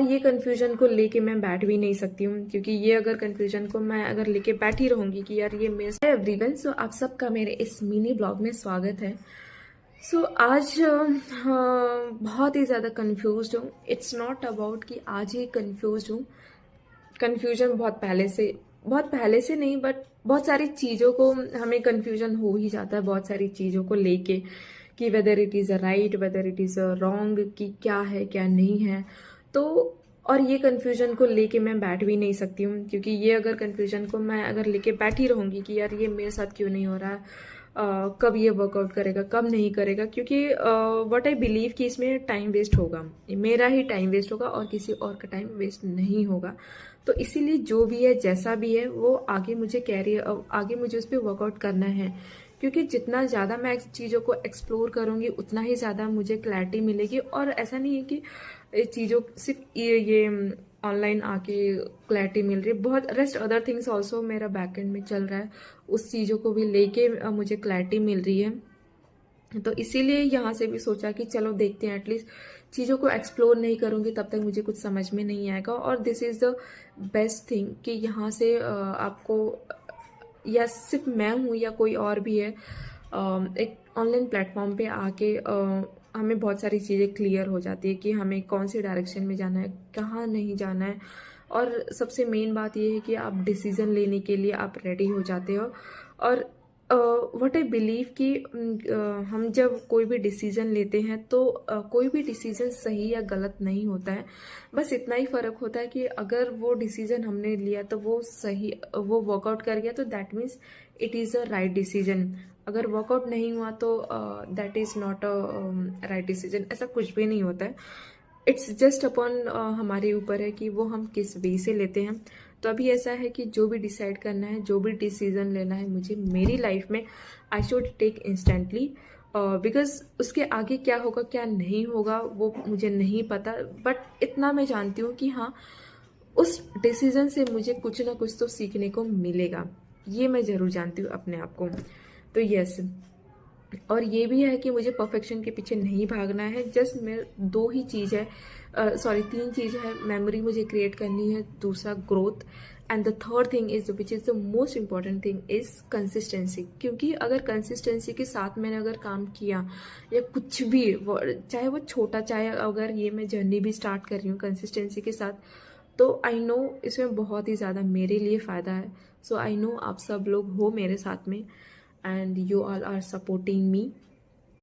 ये कन्फ्यूजन को लेके मैं बैठ भी नहीं सकती हूँ, क्योंकि ये अगर कन्फ्यूजन को मैं अगर लेके बैठी रहूंगी कि यार ये मेरे एवरीवन, सो आप सबका मेरे इस मिनी ब्लॉग में स्वागत है। सो आज बहुत ही ज़्यादा कन्फ्यूज्ड हूँ। इट्स नॉट अबाउट कि आज ही कन्फ्यूज्ड हूँ। कन्फ्यूजन बहुत पहले से नहीं, बट बहुत सारी चीज़ों को हमें कन्फ्यूजन हो ही जाता है, बहुत सारी चीज़ों को लेके कि whether it is a right, whether it is a wrong, कि क्या है क्या नहीं है। तो और ये कन्फ्यूजन को लेके मैं बैठ भी नहीं सकती हूँ, क्योंकि ये अगर कन्फ्यूजन को मैं अगर लेके बैठी रहूँगी कि यार ये मेरे साथ क्यों नहीं हो रहा है, कब ये वर्कआउट करेगा कब नहीं करेगा, क्योंकि व्हाट आई बिलीव कि इसमें टाइम वेस्ट होगा, मेरा ही टाइम वेस्ट होगा और किसी और का टाइम वेस्ट नहीं होगा। तो इसीलिए जो भी है जैसा भी है वो आगे मुझे आगे मुझे उस पर वर्कआउट करना है, क्योंकि जितना ज़्यादा मैं चीज़ों को एक्सप्लोर करूँगी उतना ही ज़्यादा मुझे क्लैरिटी मिलेगी। और ऐसा नहीं है कि चीज़ों सिर्फ ये ऑनलाइन आके क्लैरिटी मिल रही है, बहुत रेस्ट अदर थिंग्स ऑल्सो मेरा बैकएंड में चल रहा है, उस चीज़ों को भी लेके मुझे क्लैरिटी मिल रही है। तो इसीलिए यहाँ से भी सोचा कि चलो देखते हैं, एटलीस्ट चीज़ों को एक्सप्लोर नहीं करूँगी तब तक मुझे कुछ समझ में नहीं आएगा। और this is the best thing कि यहाँ से आपको, या सिर्फ मैं हूँ या कोई और भी है, एक ऑनलाइन प्लेटफॉर्म पे आके हमें बहुत सारी चीज़ें क्लियर हो जाती है कि हमें कौन सी डायरेक्शन में जाना है, कहाँ नहीं जाना है। और सबसे मेन बात ये है कि आप डिसीज़न लेने के लिए आप रेडी हो जाते हो। और व्हाट आई बिलीव कि हम जब कोई भी डिसीज़न लेते हैं तो कोई भी डिसीज़न सही या गलत नहीं होता है। बस इतना ही फ़र्क होता है कि अगर वो डिसीज़न हमने लिया तो वो सही, वो वर्कआउट कर गया तो that means it is a right decision. अगर वर्कआउट नहीं हुआ तो that is not a right decision. ऐसा कुछ भी नहीं होता है। इट्स जस्ट अपॉन हमारे ऊपर है कि वो हम किस वे से लेते हैं। तो अभी ऐसा है कि जो भी डिसाइड करना है, जो भी डिसीजन लेना है मुझे मेरी लाइफ में, I should take instantly, because उसके आगे क्या होगा क्या नहीं होगा वो मुझे नहीं पता। बट इतना मैं जानती हूँ कि हाँ, उस डिसीजन से मुझे कुछ ना कुछ तो सीखने को मिलेगा, ये मैं ज़रूर जानती हूँ अपने आप को। तो यस, और ये भी है कि मुझे परफेक्शन के पीछे नहीं भागना है। जस्ट मेरे दो ही चीज़ है, तीन चीज़ है। मेमोरी मुझे क्रिएट करनी है, दूसरा growth, and the third thing is which is the most important thing is consistency. क्योंकि अगर कंसिस्टेंसी के साथ मैंने अगर काम किया या कुछ भी, चाहे वो छोटा, चाहे अगर ये मैं जर्नी भी स्टार्ट कर रही हूँ कंसिस्टेंसी के साथ, तो आई नो इसमें बहुत ही ज़्यादा मेरे लिए फ़ायदा है। सो आई नो आप सब लोग हो मेरे साथ में, and you all are supporting me.